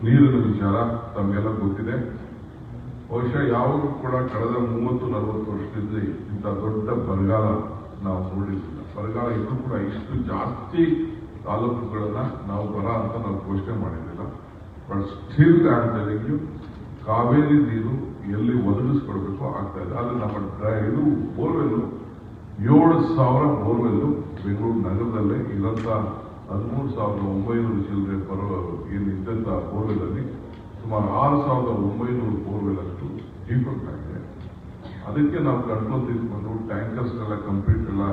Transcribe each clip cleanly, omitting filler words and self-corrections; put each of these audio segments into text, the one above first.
ನೀರಿನ ವಿಚಾರ ತಮಗೆಲ್ಲ ಗೊತ್ತಿದೆ. ಬಹುಶಃ ಯಾವಾಗೂ ಕೂಡ ಕಳೆದ 30-40 ವರ್ಷದಿಂದ ಇಂಥ ದೊಡ್ಡ ಬರಗಾಲ ನಾವು ನೋಡಿರ್ಲಿಲ್ಲ. ಬರಗಾಲ ಇದ್ರೂ ಕೂಡ ಇಷ್ಟು ಜಾಸ್ತಿ ತಾಲೂಕುಗಳನ್ನ ನಾವು ಬರ ಅಂತ ನಾವು ಘೋಷಣೆ ಮಾಡಿರಲಿಲ್ಲ. ಬಟ್ ಸ್ಟಿಲ್ ಆಗಿ ಕಾವೇರಿ ನೀರು ಎಲ್ಲಿ ಒದಗಿಸ್ಕೊಡ್ಬೇಕು ಆಗ್ತಾ ಇದೆ. ಅದು ನಮ್ಮ ಇದು ಬೋರ್ವೆಲ್ಲು 7,000 ಬೋರ್ವೆಲ್ಲು ಬೆಂಗಳೂರು ನಗರದಲ್ಲೇ ಇರಂತ 13,900 ಚಿಲ್ಲರೆ ಏನಿದ್ದಂಥ ಬೋರ್ವೆಲ್ ಅಲ್ಲಿ ಸುಮಾರು 6,900 ಬೋರ್ವೆಲ್ ಅಷ್ಟು ಡಿಫೆಕ್ಟ್ ಆಗಿದೆ. ಅದಕ್ಕೆ ನಾವು ಕಂಟ್ರೋಲ್ తీసుಕೊಂಡು ಟ್ಯಾಂಕರ್ಸ್ನೆಲ್ಲ ಕಂಪ್ಲೀಟ್ ಎಲ್ಲ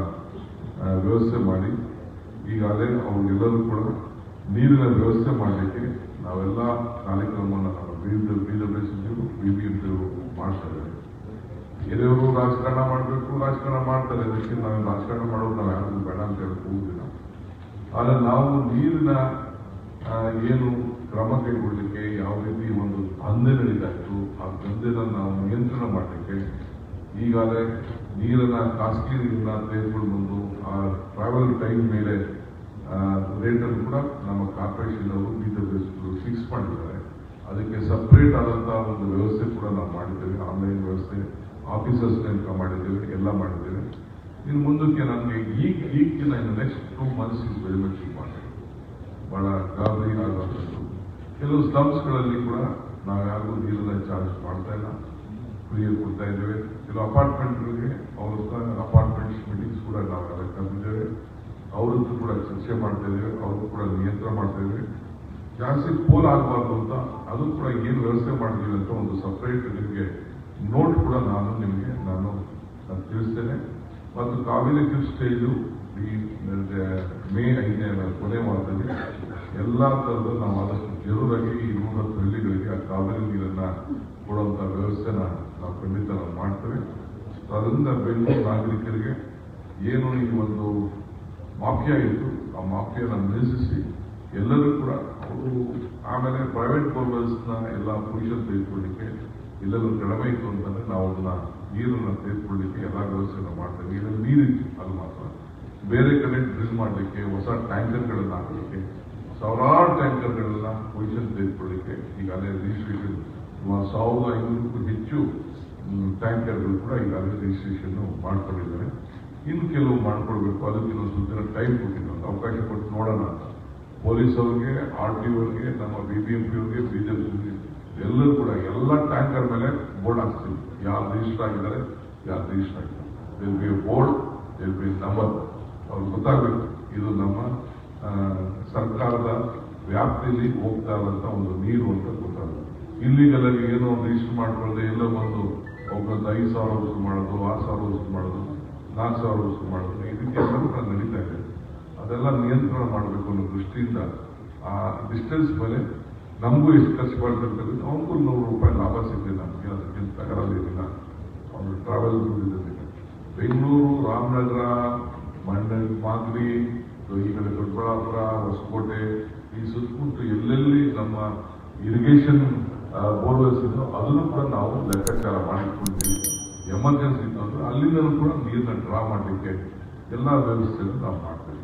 ವ್ಯವಸ್ಥೆ ಮಾಡಿ ಈಗಾಗಲೇ ಅವ್ರಿಗೆಲ್ಲರೂ ಕೂಡ ನೀರಿನ ವ್ಯವಸ್ಥೆ ಮಾಡಲಿಕ್ಕೆ ನಾವೆಲ್ಲ ಕಾರ್ಯಕ್ರಮವನ್ನು BBMP ಮಾಡ್ತಾ ಇದ್ದಾರೆ. ಬೇರೆಯವರು ರಾಜಕಾರಣ ಮಾಡಬೇಕು, ರಾಜಕಾರಣ ಮಾಡ್ತಾರೆ. ಅದಕ್ಕೆ ನಾವು ರಾಜಕಾರಣ ಮಾಡೋದು ನಾವು ಯಾರಿಗೂ ಬೇಡ ಅಂತ ಹೇಳಿ ಹೋಗುದಿಲ್ಲ. ಆದರೆ ನಾವು ನೀರಿನ ಏನು ಕ್ರಮ ಕೈಗೊಳ್ಳಲಿಕ್ಕೆ ಯಾವ ರೀತಿ ಒಂದು ದಂಧೆ ನಡೀತಾ ಇತ್ತು, ಆ ದಂಧೆನ ನಾವು ನಿಯಂತ್ರಣ ಮಾಡಲಿಕ್ಕೆ ಈಗಾಗಲೇ ನೀರನ್ನ ಖಾಸಗಿ ನೀರನ್ನ ತೆಗೆದುಕೊಂಡು ಬಂದು ಆ ಟ್ರಾವೆಲ್ ಟೈಮ್ ಮೇಲೆ ರೇಟನ್ನು ಕೂಡ ನಮ್ಮ ಕಾರ್ಪೊರೇಷನ್ ಅವರು ಫಿಕ್ಸ್ ಮಾಡಿದ್ದಾರೆ. ಅದಕ್ಕೆ ಸಪ್ರೇಟ್ ಆದಂತಹ ಒಂದು ವ್ಯವಸ್ಥೆ ಕೂಡ ನಾವು ಮಾಡಿದ್ದೇವೆ. ಆನ್ಲೈನ್ ವ್ಯವಸ್ಥೆ, ಆಫೀಸರ್ಸ್ ನೇಮಕ ಮಾಡಿದ್ದೇವೆ, ಎಲ್ಲ ಮಾಡಿದ್ದೇವೆ. ಇನ್ನು ಮುಂದಕ್ಕೆ ನನಗೆ ಈಗಿನ next 2 months is very much important. ಬಹಳ ಗಾಬರಿ ಆಗುವಂಥದ್ದು. ಕೆಲವು ಸ್ಲಮ್ಸ್ಗಳಲ್ಲಿ ಕೂಡ ನಾವು ಯಾರಿಗೂ ನೀರನ್ನ ಚಾರ್ಜ್ ಮಾಡ್ತಾ ಇಲ್ಲ, ಫ್ರೀಯಾಗಿ ಕೊಡ್ತಾ ಇದ್ದೇವೆ. ಕೆಲವು ಅಪಾರ್ಟ್ಮೆಂಟ್ಗಳಿಗೆ ಅವ್ರ ಅಪಾರ್ಟ್ಮೆಂಟ್ಸ್ ಮೀಟಿಂಗ್ಸ್ ಕೂಡ ನಾವೆಲ್ಲ ಕರೆದಿದ್ದೇವೆ. ಅವರದ್ದು ಕೂಡ ಚರ್ಚೆ ಮಾಡ್ತಾ ಇದ್ದೇವೆ, ಅವ್ರಿಗೂ ಕೂಡ ನಿಯಂತ್ರಣ ಮಾಡ್ತಾ ಇದ್ದೇವೆ. ಜಾಸ್ತಿ ಪೋಲ್ ಆಗಬಾರ್ದು ಅಂತ ಅದು ಕೂಡ ಏನು ವ್ಯವಸ್ಥೆ ಮಾಡಿದ್ದೀವಿ ಅಂತ ಒಂದು ಸಪ್ರೇಟ್ ನಿಮಗೆ ನೋಟ್ ಕೂಡ ನಾನು ತಿಳಿಸ್ತೇನೆ. ಮತ್ತು ಕಾವೇರಿ ಕ್ಲಿಪ್ ಸ್ಟೇಜು ಮೇ 5ನೇ ಕೊನೆ ವಾರದಲ್ಲಿ ಎಲ್ಲ ಥರದ ನಾವು ಆದಷ್ಟು ಜರೂರಾಗಿ ಈ 110 ಹಳ್ಳಿಗಳಿಗೆ ಆ ಕಾವೇರಿ ನೀರನ್ನ ಕೊಡುವಂಥ ವ್ಯವಸ್ಥೆನ ನಾವು ಖಂಡಿತ ನಾವು ಮಾಡ್ತೇವೆ. ಅದರಿಂದ ಬೆಂಗಳೂರು ನಾಗರಿಕರಿಗೆ ಏನು ಈ ಒಂದು ಮಾಫಿಯಾ ಇತ್ತು, ಆ ಮಾಫಿಯಾನ ನಿಲ್ಲಿಸಿ ಎಲ್ಲರೂ ಕೂಡ ಅವರು ಆಮೇಲೆ ಪ್ರೈವೇಟ್ ಬೋರ್ವೆಲ್ಸ್ನ ಎಲ್ಲ ಪೊಸಿಷನ್ ತೆಗೆದುಕೊಳ್ಳಿಕ್ಕೆ ಎಲ್ಲರೂ ಕಡಿಮೆ ಇತ್ತು ಅಂತಂದ್ರೆ ನಾವು ಅದನ್ನ ನೀರನ್ನು ತೆಗೆದುಕೊಳ್ಳಿಕ್ಕೆ ಎಲ್ಲ ವ್ಯವಸ್ಥೆನ ಮಾಡ್ತೇವೆ. ಇದರಲ್ಲಿ ನೀರಿತ್ತು ಅದು ಮಾತ್ರ, ಬೇರೆ ಕಡೆ ಡ್ರಿಲ್ ಮಾಡಲಿಕ್ಕೆ ಹೊಸ ಟ್ಯಾಂಕರ್ಗಳನ್ನ ಹಾಕಲಿಕ್ಕೆ ಸಾವಿರಾರು ಟ್ಯಾಂಕರ್ಗಳನ್ನ ಪೊಸಿಷನ್ ತೆಗೆದುಕೊಳ್ಳಿಕ್ಕೆ ಈಗಾಗಲೇ ರಿಜಿಸ್ಟ್ರೇಷನ್ 1,500ಕ್ಕೂ ಹೆಚ್ಚು ಟ್ಯಾಂಕರ್ಗಳು ಕೂಡ ಈಗಾಗಲೇ ರಿಜಿಸ್ಟ್ರೇಷನ್ ಮಾಡ್ಕೊಂಡಿದ್ದಾರೆ. ಇನ್ನು ಕೆಲವು ಮಾಡ್ಕೊಳ್ಬೇಕು, ಅದಕ್ಕೆ ಇನ್ನೊಂದು ಸ್ವಲ್ಪ ದಿನ ಟೈಮ್ ಕೊಟ್ಟಿದ್ದಾರೆ, ಅವಕಾಶ ಕೊಟ್ಟು ನೋಡೋಣ ಅಂತ. ಪೊಲೀಸ್ ಅವ್ರಿಗೆ, RTO ಅವ್ರಿಗೆ, ನಮ್ಮ BBMP ಅವ್ರಿಗೆ, BJP ಎಲ್ಲರೂ ಕೂಡ ಎಲ್ಲ ಟ್ಯಾಂಕರ್ ಮೇಲೆ ಬೋರ್ಡ್ ಹಾಕ್ತೀವಿ. ಯಾರು ರಿಜಿಸ್ಟರ್ ಆಗಿದ್ದಾರೆ, ಯಾರು ರಿಜಿಸ್ಟರ್ ಆಗಿದ್ದಾರೆ, there be board, there be number. ಅವ್ರಿಗೆ ಗೊತ್ತಾಗಬೇಕು ಇದು ನಮ್ಮ ಸರ್ಕಾರದ ವ್ಯಾಪ್ತಿಯಲ್ಲಿ ಹೋಗ್ತಾ ಇರುವಂತ ಒಂದು ನೀರು ಅಂತ ಗೊತ್ತಾಗುತ್ತೆ. ಇಲ್ಲಿಗೆಲ್ಲ ಏನೋ ರಿಜಿಸ್ಟರ್ ಮಾಡ್ಕೊಳ್ಳದೆ ಎಲ್ಲ ಬಂದು ಒಬ್ಬರದ್ದು 5,000 ವಸೂಲು ಮಾಡೋದು, 6,000 ವಸೂಲು ಮಾಡೋದು, 4,000 ವಸೂಲು ಮಾಡೋದು, ಇದಕ್ಕೆ ಎಲ್ಲರೂ ಕೂಡ ನಡೀತಾ ಇದೆ. ಅದೆಲ್ಲ ನಿಯಂತ್ರಣ ಮಾಡಬೇಕು ಅನ್ನೋ ದೃಷ್ಟಿಯಿಂದ ಆ ಡಿಸ್ಟೆನ್ಸ್ ಮೇಲೆ ನಮಗೂ ಎಷ್ಟು ಖರ್ಚು ಮಾಡ್ತಿರ್ತದೆ, ಅವ್ರಿಗೂ 100 ರೂಪಾಯಿ ಲಾಭ ಸಿಗ್ತದೆ. ನಮಗೆ ಅದಕ್ಕಿಂತ ತಗರಲಿಲ್ಲ. ಅವರು ಟ್ರಾವೆಲ್ ದುಡ್ಡಿದೆ. ಬೆಂಗಳೂರು, ರಾಮನಗರ, ಮಾಗಡಿ, ಈ ಕಡೆ ದೊಡ್ಡಬಳ್ಳಾಪುರ, ಹೊಸಕೋಟೆ, ಈ ಸುತ್ತಮುತ್ತ ಎಲ್ಲೆಲ್ಲಿ ನಮ್ಮ ಇರಿಗೇಷನ್ ಬೋರ್ವೆಲ್ಸ್ ಇದ್ದು ಅದನ್ನು ಕೂಡ ನಾವು ಲೆಕ್ಕಾಚಾರ ಮಾಡಿಕೊಂಡಿದ್ದೀವಿ. ಎಮರ್ಜೆನ್ಸಿ ಇತ್ತು ಅಂದ್ರೆ ಅಲ್ಲಿಂದಲೂ ಕೂಡ ನೀರನ್ನ ಡ್ರಾ ಮಾಡಲಿಕ್ಕೆ ಎಲ್ಲ ವ್ಯವಸ್ಥೆಯನ್ನು ನಾವು ಮಾಡ್ತೇವೆ.